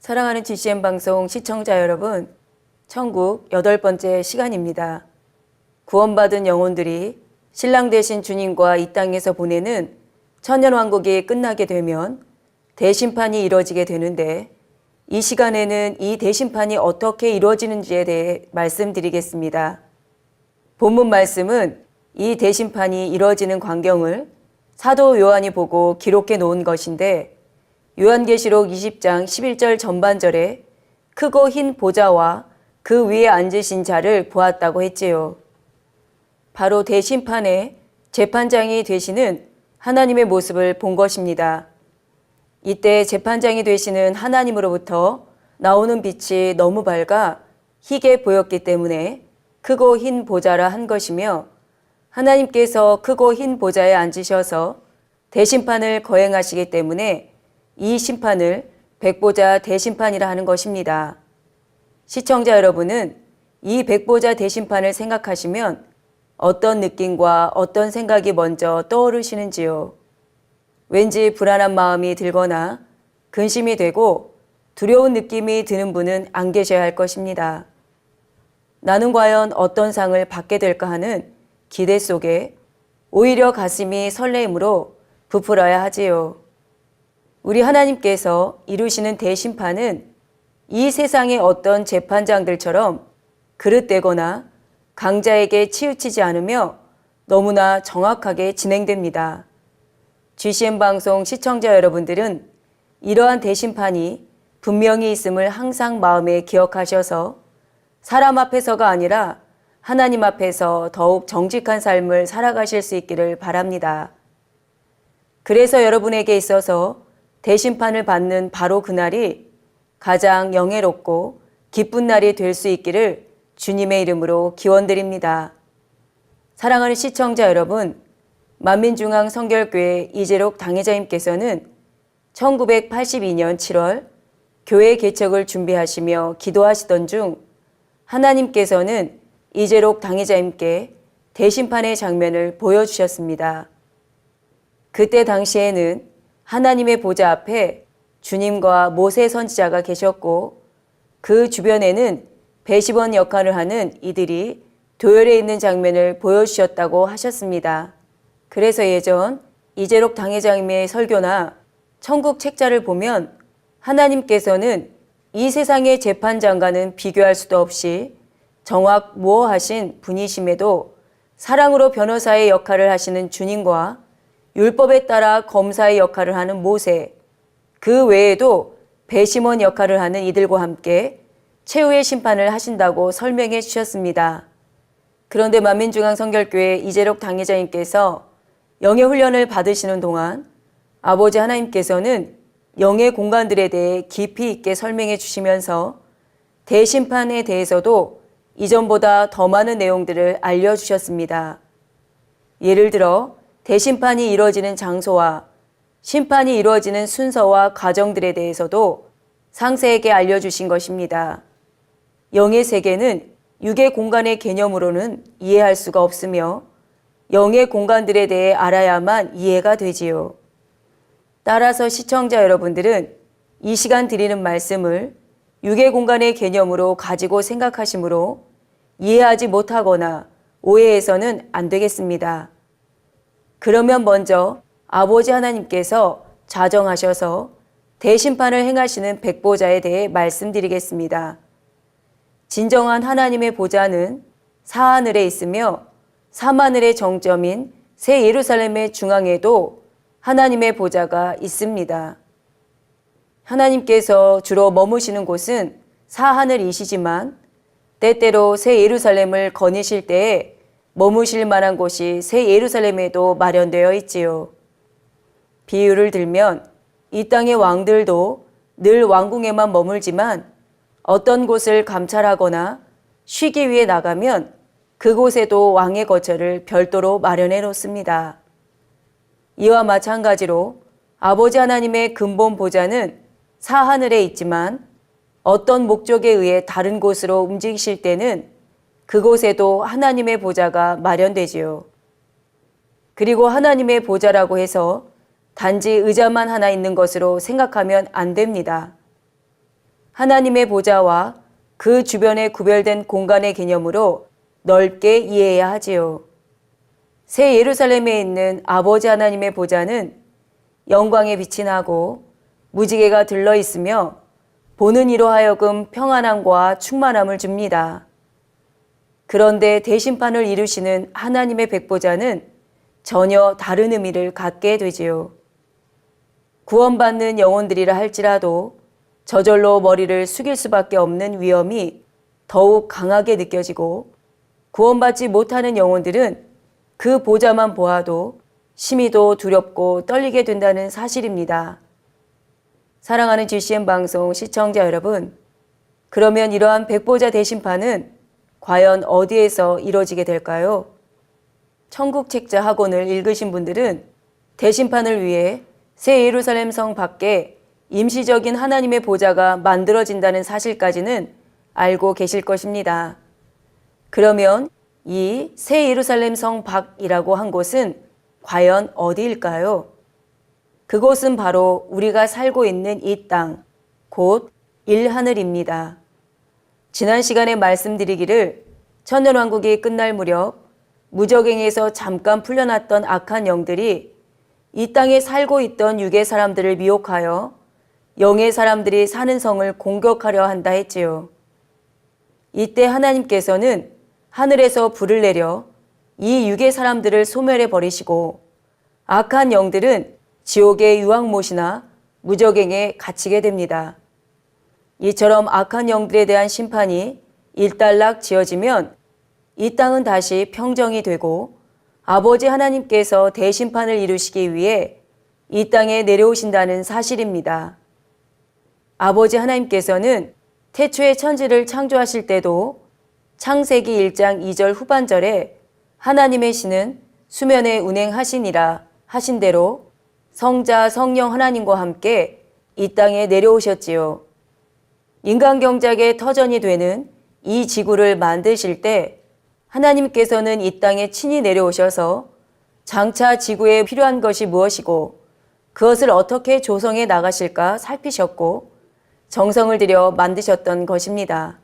사랑하는 GCN 방송 시청자 여러분, 천국 8번째 시간입니다. 구원받은 영혼들이 신랑 되신 주님과 이 땅에서 보내는 천년왕국이 끝나게 되면 대심판이 이루어지게 되는데, 이 시간에는 이 대심판이 어떻게 이루어지는지에 대해 말씀드리겠습니다. 본문 말씀은 이 대심판이 이루어지는 광경을 사도 요한이 보고 기록해 놓은 것인데, 요한계시록 20장 11절 전반절에 크고 흰 보좌와 그 위에 앉으신 자를 보았다고 했지요. 바로 대심판의 재판장이 되시는 하나님의 모습을 본 것입니다. 이때 재판장이 되시는 하나님으로부터 나오는 빛이 너무 밝아 희게 보였기 때문에 크고 흰 보좌라 한 것이며, 하나님께서 크고 흰 보좌에 앉으셔서 대심판을 거행하시기 때문에 이 심판을 백보자 대심판이라 하는 것입니다. 시청자 여러분은 이 백보자 대심판을 생각하시면 어떤 느낌과 어떤 생각이 먼저 떠오르시는지요? 왠지 불안한 마음이 들거나 근심이 되고 두려운 느낌이 드는 분은 안 계셔야 할 것입니다. 나는 과연 어떤 상을 받게 될까 하는 기대 속에 오히려 가슴이 설레임으로 부풀어야 하지요. 우리 하나님께서 이루시는 대심판은 이 세상의 어떤 재판장들처럼 그릇되거나 강자에게 치우치지 않으며 너무나 정확하게 진행됩니다. GCN 방송 시청자 여러분들은 이러한 대심판이 분명히 있음을 항상 마음에 기억하셔서 사람 앞에서가 아니라 하나님 앞에서 더욱 정직한 삶을 살아가실 수 있기를 바랍니다. 그래서 여러분에게 있어서 대심판을 받는 바로 그날이 가장 영예롭고 기쁜 날이 될 수 있기를 주님의 이름으로 기원드립니다. 사랑하는 시청자 여러분, 만민중앙성결교회 이재록 당회자님께서는 1982년 7월 교회 개척을 준비하시며 기도하시던 중 하나님께서는 이재록 당회자님께 대심판의 장면을 보여주셨습니다. 그때 당시에는 하나님의 보좌 앞에 주님과 모세 선지자가 계셨고, 그 주변에는 배심원 역할을 하는 이들이 도열해 있는 장면을 보여주셨다고 하셨습니다. 그래서 예전 이재록 당회장님의 설교나 천국 책자를 보면 하나님께서는 이 세상의 재판장과는 비교할 수도 없이 정확무어하신 분이심에도 사랑으로 변호사의 역할을 하시는 주님과 율법에 따라 검사의 역할을 하는 모세, 그 외에도 배심원 역할을 하는 이들과 함께 최후의 심판을 하신다고 설명해 주셨습니다. 그런데 만민중앙성결교회 이재록 당회자님께서 영예훈련을 받으시는 동안 아버지 하나님께서는 영예 공간들에 대해 깊이 있게 설명해 주시면서 대심판에 대해서도 이전보다 더 많은 내용들을 알려주셨습니다. 예를 들어 대심판이 이루어지는 장소와 심판이 이루어지는 순서와 과정들에 대해서도 상세하게 알려주신 것입니다. 영의 세계는 육의 공간의 개념으로는 이해할 수가 없으며 영의 공간들에 대해 알아야만 이해가 되지요. 따라서 시청자 여러분들은 이 시간 드리는 말씀을 육의 공간의 개념으로 가지고 생각하시므로 이해하지 못하거나 오해해서는 안 되겠습니다. 그러면 먼저 아버지 하나님께서 자정하셔서 대심판을 행하시는 백보자에 대해 말씀드리겠습니다. 진정한 하나님의 보좌는 사하늘에 있으며 사마늘의 정점인 새 예루살렘의 중앙에도 하나님의 보좌가 있습니다. 하나님께서 주로 머무시는 곳은 사하늘이시지만 때때로 새 예루살렘을 거니실 때에 머무실 만한 곳이 새 예루살렘에도 마련되어 있지요. 비유를 들면 이 땅의 왕들도 늘 왕궁에만 머물지만 어떤 곳을 감찰하거나 쉬기 위해 나가면 그곳에도 왕의 거처를 별도로 마련해 놓습니다. 이와 마찬가지로 아버지 하나님의 근본 보좌는 사하늘에 있지만 어떤 목적에 의해 다른 곳으로 움직이실 때는 그곳에도 하나님의 보좌가 마련되지요. 그리고 하나님의 보좌라고 해서 단지 의자만 하나 있는 것으로 생각하면 안 됩니다. 하나님의 보좌와 그 주변에 구별된 공간의 개념으로 넓게 이해해야 하지요. 새 예루살렘에 있는 아버지 하나님의 보좌는 영광의 빛이 나고 무지개가 들러 있으며 보는 이로 하여금 평안함과 충만함을 줍니다. 그런데 대심판을 이루시는 하나님의 백보좌는 전혀 다른 의미를 갖게 되지요. 구원받는 영혼들이라 할지라도 저절로 머리를 숙일 수밖에 없는 위험이 더욱 강하게 느껴지고, 구원받지 못하는 영혼들은 그 보좌만 보아도 심히도 두렵고 떨리게 된다는 사실입니다. 사랑하는 GCN 방송 시청자 여러분, 그러면 이러한 백보좌 대심판은 과연 어디에서 이루어지게 될까요? 천국책자 학원을 읽으신 분들은 대심판을 위해 새 예루살렘 성 밖에 임시적인 하나님의 보좌가 만들어진다는 사실까지는 알고 계실 것입니다. 그러면 이 새 예루살렘 성 밖이라고 한 곳은 과연 어디일까요? 그곳은 바로 우리가 살고 있는 이 땅, 곧 일하늘입니다. 지난 시간에 말씀드리기를 천년왕국이 끝날 무렵 무적행에서 잠깐 풀려났던 악한 영들이 이 땅에 살고 있던 육의 사람들을 미혹하여 영의 사람들이 사는 성을 공격하려 한다 했지요. 이때 하나님께서는 하늘에서 불을 내려 이 육의 사람들을 소멸해 버리시고 악한 영들은 지옥의 유황못이나 무적행에 갇히게 됩니다. 이처럼 악한 영들에 대한 심판이 일단락 지어지면 이 땅은 다시 평정이 되고 아버지 하나님께서 대심판을 이루시기 위해 이 땅에 내려오신다는 사실입니다. 아버지 하나님께서는 태초에 천지를 창조하실 때도 창세기 1장 2절 후반절에 하나님의 신은 수면에 운행하시니라 하신 대로 성자 성령 하나님과 함께 이 땅에 내려오셨지요. 인간경작의 터전이 되는 이 지구를 만드실 때 하나님께서는 이 땅에 친히 내려오셔서 장차 지구에 필요한 것이 무엇이고 그것을 어떻게 조성해 나가실까 살피셨고 정성을 들여 만드셨던 것입니다.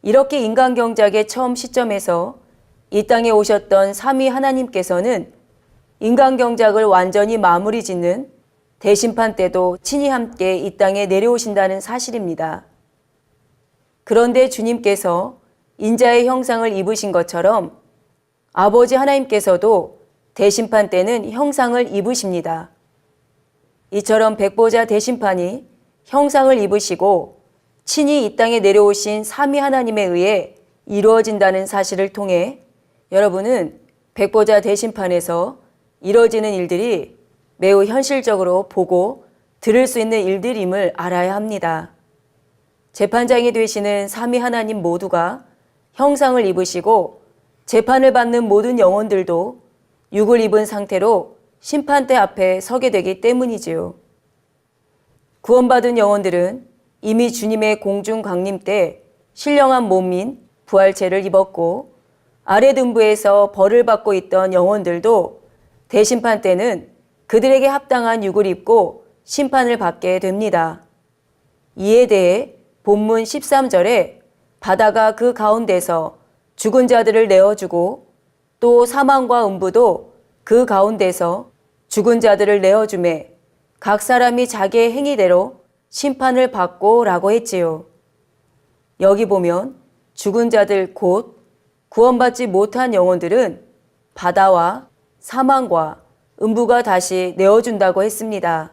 이렇게 인간경작의 처음 시점에서 이 땅에 오셨던 삼위 하나님께서는 인간경작을 완전히 마무리 짓는 대심판 때도 친히 함께 이 땅에 내려오신다는 사실입니다. 그런데 주님께서 인자의 형상을 입으신 것처럼 아버지 하나님께서도 대심판 때는 형상을 입으십니다. 이처럼 백보자 대심판이 형상을 입으시고 친히 이 땅에 내려오신 삼위 하나님에 의해 이루어진다는 사실을 통해 여러분은 백보자 대심판에서 이루어지는 일들이 매우 현실적으로 보고 들을 수 있는 일들임을 알아야 합니다. 재판장이 되시는 삼위 하나님 모두가 형상을 입으시고 재판을 받는 모든 영혼들도 육을 입은 상태로 심판대 앞에 서게 되기 때문이지요. 구원받은 영혼들은 이미 주님의 공중 강림 때 신령한 몸인 부활체를 입었고 아래 등부에서 벌을 받고 있던 영혼들도 대심판 때는 그들에게 합당한 육을 입고 심판을 받게 됩니다. 이에 대해 본문 13절에 바다가 그 가운데서 죽은 자들을 내어주고 또 사망과 음부도 그 가운데서 죽은 자들을 내어주매 각 사람이 자기의 행위대로 심판을 받고 라고 했지요. 여기 보면 죽은 자들 곧 구원받지 못한 영혼들은 바다와 사망과 음부가 다시 내어준다고 했습니다.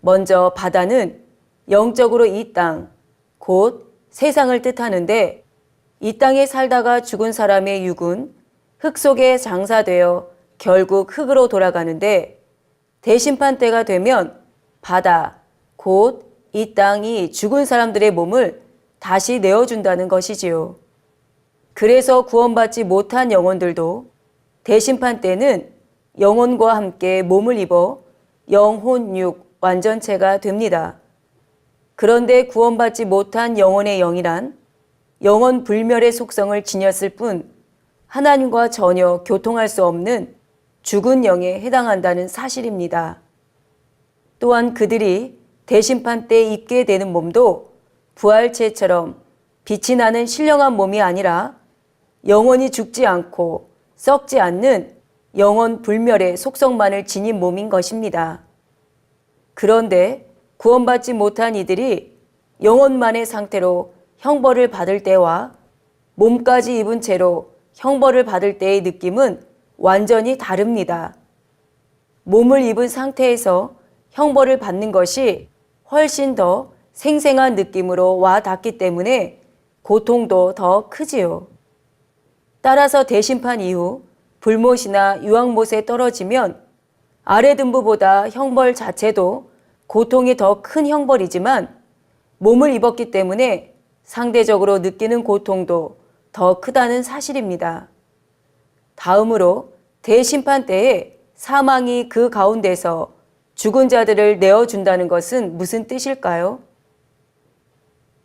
먼저 바다는 영적으로 이 땅, 곧 세상을 뜻하는데 이 땅에 살다가 죽은 사람의 육은 흙 속에 장사되어 결국 흙으로 돌아가는데 대심판 때가 되면 바다, 곧 이 땅이 죽은 사람들의 몸을 다시 내어준다는 것이지요. 그래서 구원받지 못한 영혼들도 대심판 때는 영혼과 함께 몸을 입어 영혼, 육, 완전체가 됩니다. 그런데 구원받지 못한 영혼의 영이란 영원 불멸의 속성을 지녔을 뿐 하나님과 전혀 교통할 수 없는 죽은 영에 해당한다는 사실입니다. 또한 그들이 대심판 때 입게 되는 몸도 부활체처럼 빛이 나는 신령한 몸이 아니라 영원히 죽지 않고 썩지 않는 영원 불멸의 속성만을 지닌 몸인 것입니다. 그런데 구원받지 못한 이들이 영혼만의 상태로 형벌을 받을 때와 몸까지 입은 채로 형벌을 받을 때의 느낌은 완전히 다릅니다. 몸을 입은 상태에서 형벌을 받는 것이 훨씬 더 생생한 느낌으로 와 닿기 때문에 고통도 더 크지요. 따라서 대심판 이후 불못이나 유황못에 떨어지면 아래등부보다 형벌 자체도 고통이 더 큰 형벌이지만 몸을 입었기 때문에 상대적으로 느끼는 고통도 더 크다는 사실입니다. 다음으로 대심판 때에 사망이 그 가운데서 죽은 자들을 내어준다는 것은 무슨 뜻일까요?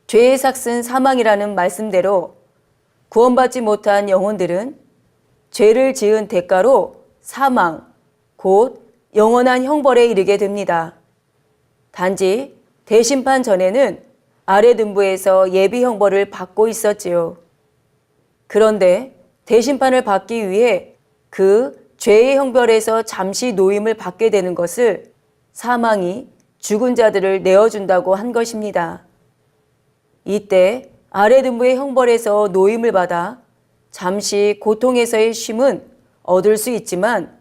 죄의 삭슨 사망이라는 말씀대로 구원받지 못한 영혼들은 죄를 지은 대가로 사망, 곧 영원한 형벌에 이르게 됩니다. 단지 대심판 전에는 아래등부에서 예비 형벌을 받고 있었지요. 그런데 대심판을 받기 위해 그 죄의 형벌에서 잠시 노임을 받게 되는 것을 사망이 죽은 자들을 내어준다고 한 것입니다. 이때 아래등부의 형벌에서 노임을 받아 잠시 고통에서의 쉼은 얻을 수 있지만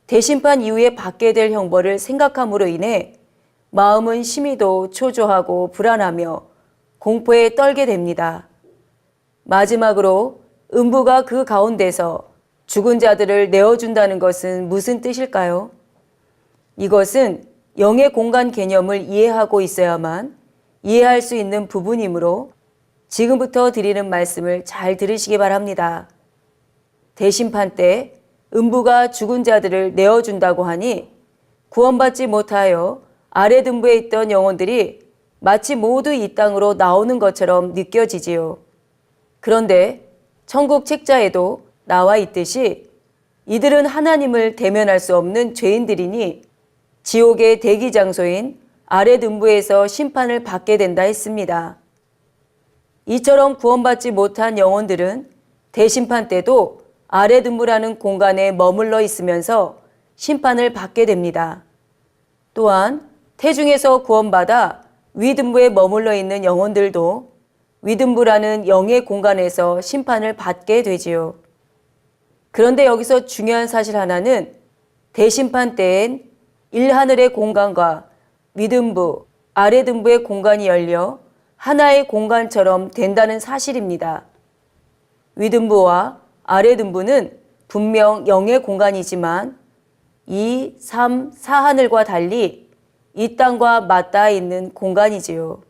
대심판 이후에 받게 될 형벌을 생각함으로 인해 마음은 심히도 초조하고 불안하며 공포에 떨게 됩니다. 마지막으로 음부가 그 가운데서 죽은 자들을 내어준다는 것은 무슨 뜻일까요? 이것은 영의 공간 개념을 이해하고 있어야만 이해할 수 있는 부분이므로 지금부터 드리는 말씀을 잘 들으시기 바랍니다. 대심판 때 음부가 죽은 자들을 내어준다고 하니 구원받지 못하여 아래등부에 있던 영혼들이 마치 모두 이 땅으로 나오는 것처럼 느껴지지요. 그런데 천국 책자에도 나와 있듯이 이들은 하나님을 대면할 수 없는 죄인들이니 지옥의 대기 장소인 아래등부에서 심판을 받게 된다 했습니다. 이처럼 구원받지 못한 영혼들은 대심판 때도 아래등부라는 공간에 머물러 있으면서 심판을 받게 됩니다. 또한 태중에서 구원받아 위등부에 머물러 있는 영혼들도 위등부라는 영의 공간에서 심판을 받게 되지요. 그런데 여기서 중요한 사실 하나는 대심판 때엔 일하늘의 공간과 위등부, 아래등부의 공간이 열려 하나의 공간처럼 된다는 사실입니다. 위등부와 아래등부는 분명 영의 공간이지만 2, 3, 4하늘과 달리 이 땅과 맞닿아 있는 공간이지요.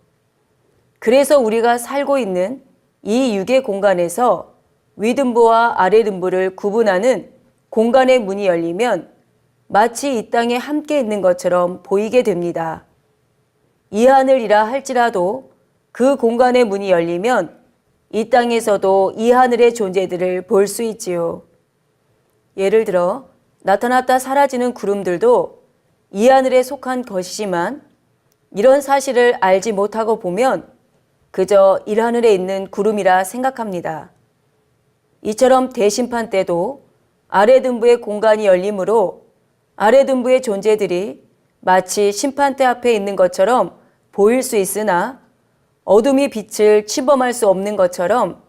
그래서 우리가 살고 있는 이 육의 공간에서 위등부와 아래등부를 구분하는 공간의 문이 열리면 마치 이 땅에 함께 있는 것처럼 보이게 됩니다. 이 하늘이라 할지라도 그 공간의 문이 열리면 이 땅에서도 이 하늘의 존재들을 볼 수 있지요. 예를 들어 나타났다 사라지는 구름들도 이 하늘에 속한 것이지만 이런 사실을 알지 못하고 보면 그저 일하늘에 있는 구름이라 생각합니다. 이처럼 대심판 때도 아래등부의 공간이 열리므로 아래등부의 존재들이 마치 심판대 앞에 있는 것처럼 보일 수 있으나 어둠이 빛을 침범할 수 없는 것처럼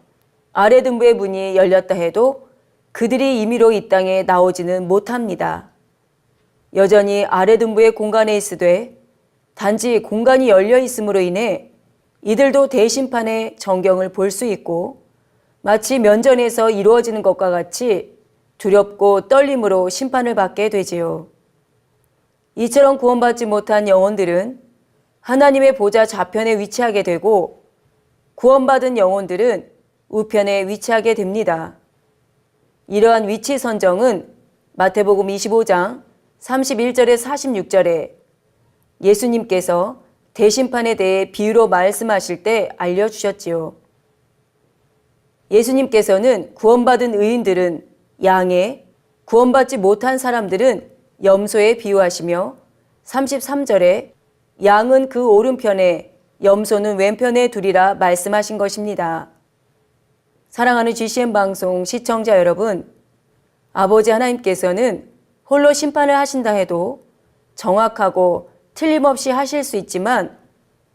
아래등부의 문이 열렸다 해도 그들이 임의로 이 땅에 나오지는 못합니다. 여전히 아래등부의 공간에 있으되 단지 공간이 열려 있음으로 인해 이들도 대심판의 전경을 볼 수 있고 마치 면전에서 이루어지는 것과 같이 두렵고 떨림으로 심판을 받게 되지요. 이처럼 구원받지 못한 영혼들은 하나님의 보좌 좌편에 위치하게 되고 구원받은 영혼들은 우편에 위치하게 됩니다. 이러한 위치 선정은 마태복음 25장 31절에 46절에 예수님께서 대심판에 대해 비유로 말씀하실 때 알려주셨지요. 예수님께서는 구원받은 의인들은 양에, 구원받지 못한 사람들은 염소에 비유하시며 33절에 양은 그 오른편에 염소는 왼편에 두리라 말씀하신 것입니다. 사랑하는 GCN 방송 시청자 여러분, 아버지 하나님께서는 홀로 심판을 하신다 해도 정확하고 틀림없이 하실 수 있지만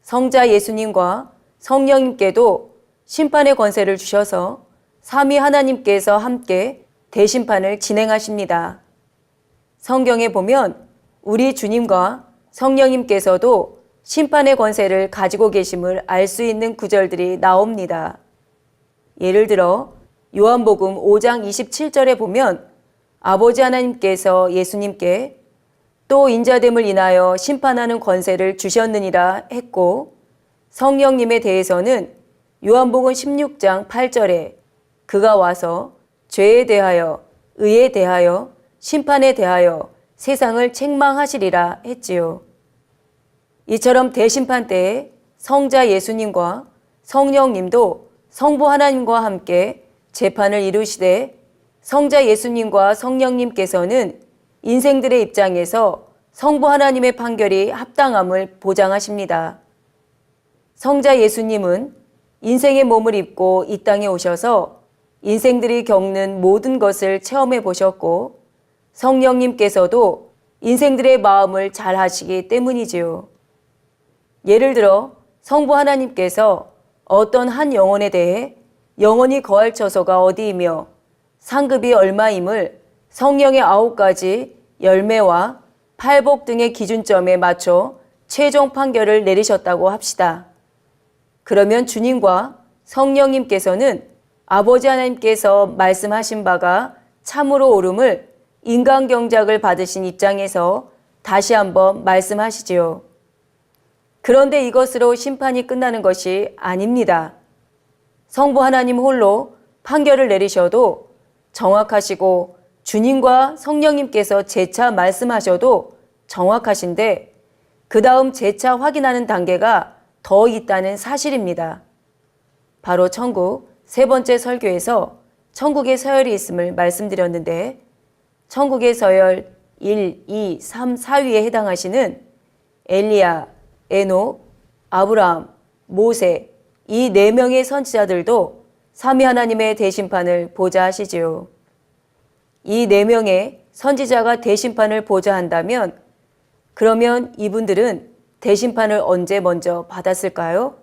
성자 예수님과 성령님께도 심판의 권세를 주셔서 삼위 하나님께서 함께 대심판을 진행하십니다. 성경에 보면 우리 주님과 성령님께서도 심판의 권세를 가지고 계심을 알 수 있는 구절들이 나옵니다. 예를 들어 요한복음 5장 27절에 보면 아버지 하나님께서 예수님께 또 인자됨을 인하여 심판하는 권세를 주셨느니라 했고, 성령님에 대해서는 요한복음 16장 8절에 그가 와서 죄에 대하여, 의에 대하여, 심판에 대하여 세상을 책망하시리라 했지요. 이처럼 대심판 때에 성자 예수님과 성령님도 성부 하나님과 함께 재판을 이루시되 성자 예수님과 성령님께서는 인생들의 입장에서 성부 하나님의 판결이 합당함을 보장하십니다. 성자 예수님은 인생의 몸을 입고 이 땅에 오셔서 인생들이 겪는 모든 것을 체험해 보셨고, 성령님께서도 인생들의 마음을 잘 하시기 때문이지요. 예를 들어 성부 하나님께서 어떤 한 영혼에 대해 영혼이 거할 처소가 어디이며 상급이 얼마임을 성령의 9가지 열매와 팔복 등의 기준점에 맞춰 최종 판결을 내리셨다고 합시다. 그러면 주님과 성령님께서는 아버지 하나님께서 말씀하신 바가 참으로 옳음을 인간경작을 받으신 입장에서 다시 한번 말씀하시지요. 그런데 이것으로 심판이 끝나는 것이 아닙니다. 성부 하나님 홀로 판결을 내리셔도 정확하시고 주님과 성령님께서 재차 말씀하셔도 정확하신데 그 다음 재차 확인하는 단계가 더 있다는 사실입니다. 바로 천국 세 번째 설교에서 천국의 서열이 있음을 말씀드렸는데, 천국의 서열 1, 2, 3, 4위에 해당하시는 엘리야, 에녹, 아브라함, 모세 이 4명의 선지자들도 삼위 하나님의 대심판을 보자 하시지요. 이 4명의 선지자가 대심판을 보자 한다면 그러면 이분들은 대심판을 언제 먼저 받았을까요?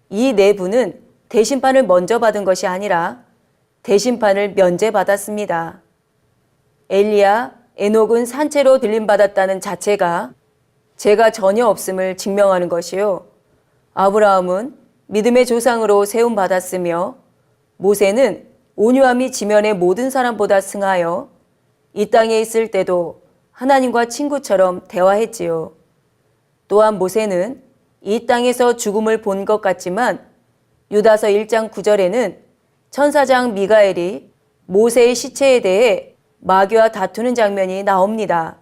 이 4분은 대심판을 먼저 받은 것이 아니라 대심판을 면제받았습니다. 엘리야, 에녹은 산채로 들림받았다는 자체가 죄가 전혀 없음을 증명하는 것이요. 아브라함은 믿음의 조상으로 세움받았으며 모세는 온유함이 지면의 모든 사람보다 승하여 이 땅에 있을 때도 하나님과 친구처럼 대화했지요. 또한 모세는 이 땅에서 죽음을 본 것 같지만 유다서 1장 9절에는 천사장 미가엘이 모세의 시체에 대해 마귀와 다투는 장면이 나옵니다.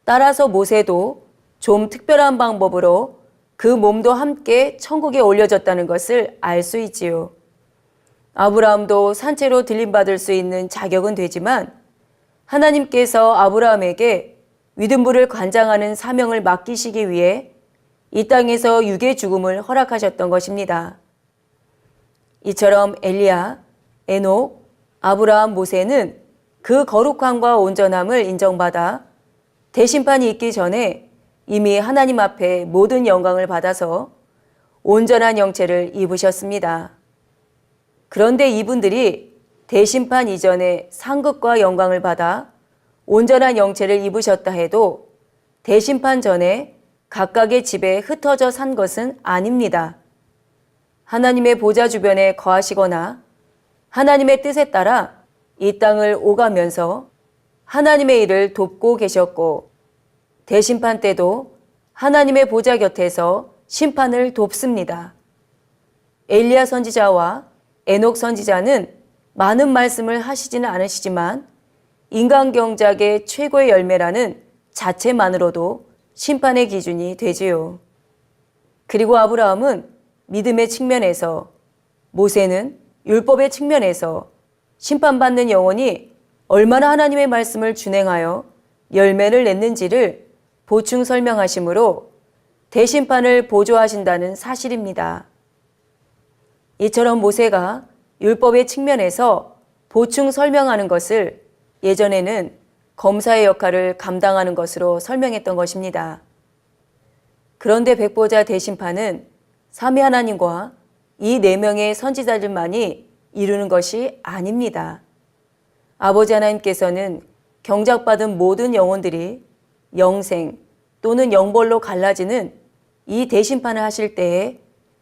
따라서 모세도 좀 특별한 방법으로 그 몸도 함께 천국에 올려졌다는 것을 알 수 있지요. 아브라함도 산채로 들림받을 수 있는 자격은 되지만 하나님께서 아브라함에게 위든불을 관장하는 사명을 맡기시기 위해 이 땅에서 육의 죽음을 허락하셨던 것입니다. 이처럼 엘리야, 에녹, 아브라함, 모세는 그 거룩함과 온전함을 인정받아 대심판이 있기 전에 이미 하나님 앞에 모든 영광을 받아서 온전한 영체를 입으셨습니다. 그런데 이분들이 대심판 이전에 상급과 영광을 받아 온전한 영체를 입으셨다 해도 대심판 전에 각각의 집에 흩어져 산 것은 아닙니다. 하나님의 보좌 주변에 거하시거나 하나님의 뜻에 따라 이 땅을 오가면서 하나님의 일을 돕고 계셨고, 대심판 때도 하나님의 보좌 곁에서 심판을 돕습니다. 엘리야 선지자와 에녹 선지자는 많은 말씀을 하시지는 않으시지만 인간경작의 최고의 열매라는 자체만으로도 심판의 기준이 되지요. 그리고 아브라함은 믿음의 측면에서, 모세는 율법의 측면에서 심판받는 영혼이 얼마나 하나님의 말씀을 준행하여 열매를 냈는지를 보충 설명하시므로 대심판을 보조하신다는 사실입니다. 이처럼 모세가 율법의 측면에서 보충 설명하는 것을 예전에는 검사의 역할을 감당하는 것으로 설명했던 것입니다. 그런데 백보자 대심판은 삼위 하나님과 이 4명의 선지자들만이 이루는 것이 아닙니다. 아버지 하나님께서는 경작받은 모든 영혼들이 영생 또는 영벌로 갈라지는 이 대심판을 하실 때에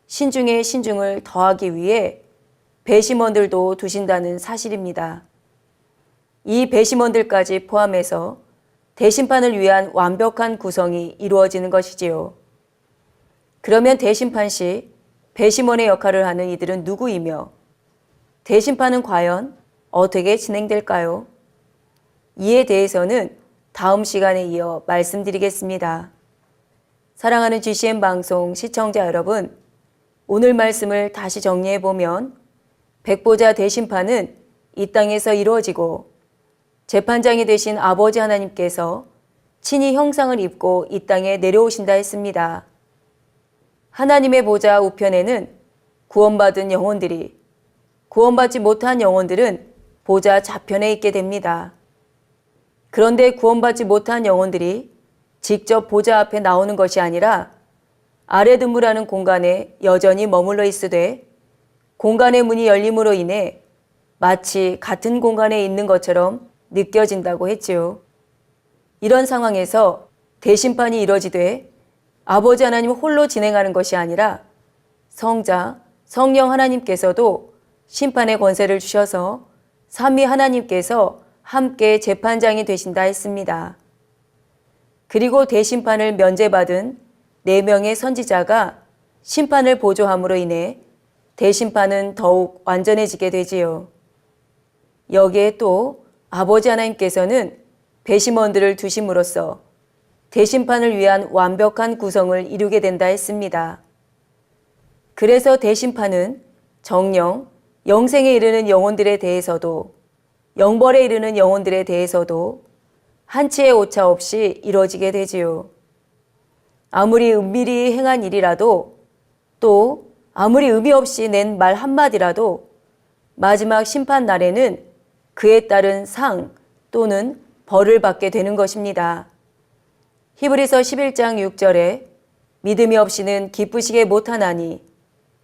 신중에 신중을 더하기 위해 배심원들도 두신다는 사실입니다. 이 배심원들까지 포함해서 대심판을 위한 완벽한 구성이 이루어지는 것이지요. 그러면 대심판 시 배심원의 역할을 하는 이들은 누구이며 대심판은 과연 어떻게 진행될까요? 이에 대해서는 다음 시간에 이어 말씀드리겠습니다. 사랑하는 GCN 방송 시청자 여러분, 오늘 말씀을 다시 정리해 보면 백보자 대심판은 이 땅에서 이루어지고 재판장이 되신 아버지 하나님께서 친히 형상을 입고 이 땅에 내려오신다 했습니다. 하나님의 보좌 우편에는 구원받은 영혼들이, 구원받지 못한 영혼들은 보좌 좌편에 있게 됩니다. 그런데 구원받지 못한 영혼들이 직접 보좌 앞에 나오는 것이 아니라 아래등부라는 공간에 여전히 머물러 있으되 공간의 문이 열림으로 인해 마치 같은 공간에 있는 것처럼 느껴진다고 했지요. 이런 상황에서 대심판이 이뤄지되 아버지 하나님 홀로 진행하는 것이 아니라 성자, 성령 하나님께서도 심판의 권세를 주셔서 삼위 하나님께서 함께 재판장이 되신다 했습니다. 그리고 대심판을 면제받은 4명의 선지자가 심판을 보조함으로 인해 대심판은 더욱 완전해지게 되지요. 여기에 또 아버지 하나님께서는 배심원들을 두심으로써 대심판을 위한 완벽한 구성을 이루게 된다 했습니다. 그래서 대심판은 정령, 영생에 이르는 영혼들에 대해서도 영벌에 이르는 영혼들에 대해서도 한치의 오차 없이 이루어지게 되지요. 아무리 은밀히 행한 일이라도 또 아무리 의미 없이 낸 말 한마디라도 마지막 심판 날에는 그에 따른 상 또는 벌을 받게 되는 것입니다. 히브리서 11장 6절에 믿음이 없이는 기쁘시게 못하나니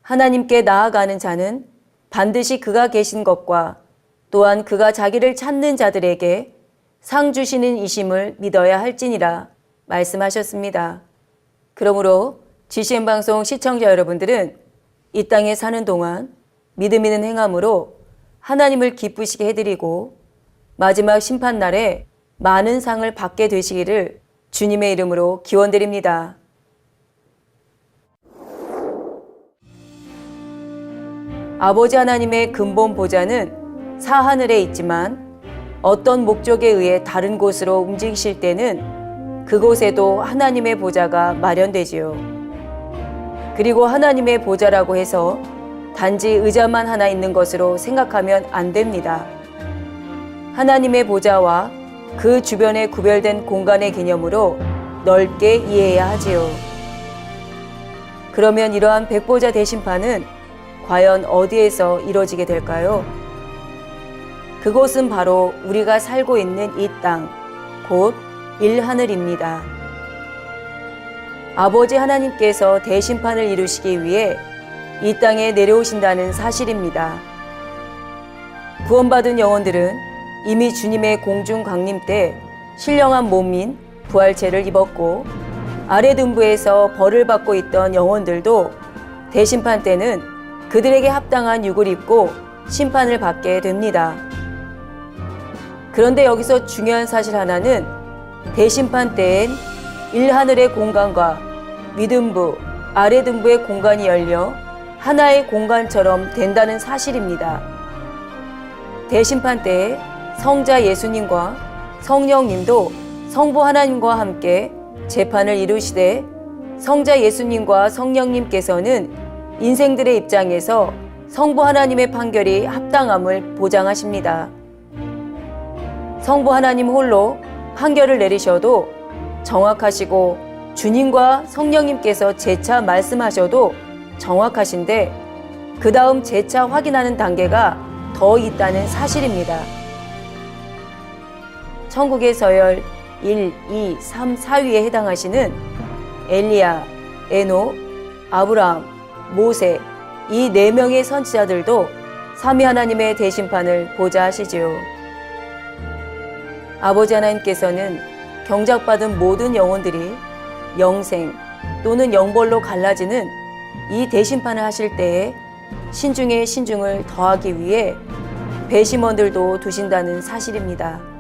하나님께 나아가는 자는 반드시 그가 계신 것과 또한 그가 자기를 찾는 자들에게 상 주시는 이심을 믿어야 할지니라 말씀하셨습니다. 그러므로 GCN 방송 시청자 여러분들은 이 땅에 사는 동안 믿음 있는 행함으로 하나님을 기쁘시게 해드리고 마지막 심판날에 많은 상을 받게 되시기를 주님의 이름으로 기원드립니다. 아버지 하나님의 근본 보좌는 사하늘에 있지만 어떤 목적에 의해 다른 곳으로 움직이실 때는 그곳에도 하나님의 보좌가 마련되지요. 그리고 하나님의 보좌라고 해서 단지 의자만 하나 있는 것으로 생각하면 안 됩니다. 하나님의 보좌와 그 주변에 구별된 공간의 개념으로 넓게 이해해야 하지요. 그러면 이러한 백보자 대심판은 과연 어디에서 이루어지게 될까요? 그곳은 바로 우리가 살고 있는 이 땅, 곧 일하늘입니다. 아버지 하나님께서 대심판을 이루시기 위해 이 땅에 내려오신다는 사실입니다. 구원받은 영혼들은 이미 주님의 공중 강림 때 신령한 몸인 부활체를 입었고 아래 등부에서 벌을 받고 있던 영혼들도 대심판 때는 그들에게 합당한 육을 입고 심판을 받게 됩니다. 그런데 여기서 중요한 사실 하나는 대심판 때엔 일하늘의 공간과 위등부, 아래 등부의 공간이 열려 하나의 공간처럼 된다는 사실입니다. 대심판 때에 성자 예수님과 성령님도 성부 하나님과 함께 재판을 이루시되 성자 예수님과 성령님께서는 인생들의 입장에서 성부 하나님의 판결이 합당함을 보장하십니다. 성부 하나님 홀로 판결을 내리셔도 정확하시고 주님과 성령님께서 재차 말씀하셔도 정확하신데 그 다음 재차 확인하는 단계가 더 있다는 사실입니다. 천국의 서열 1, 2, 3, 4위에 해당하시는 엘리야, 에녹, 아브라함, 모세 이 4명의 선지자들도 삼위 하나님의 대심판을 보자 하시지요. 아버지 하나님께서는 경작받은 모든 영혼들이 영생 또는 영벌로 갈라지는 이 대심판을 하실 때에 신중에 신중을 더하기 위해 배심원들도 두신다는 사실입니다.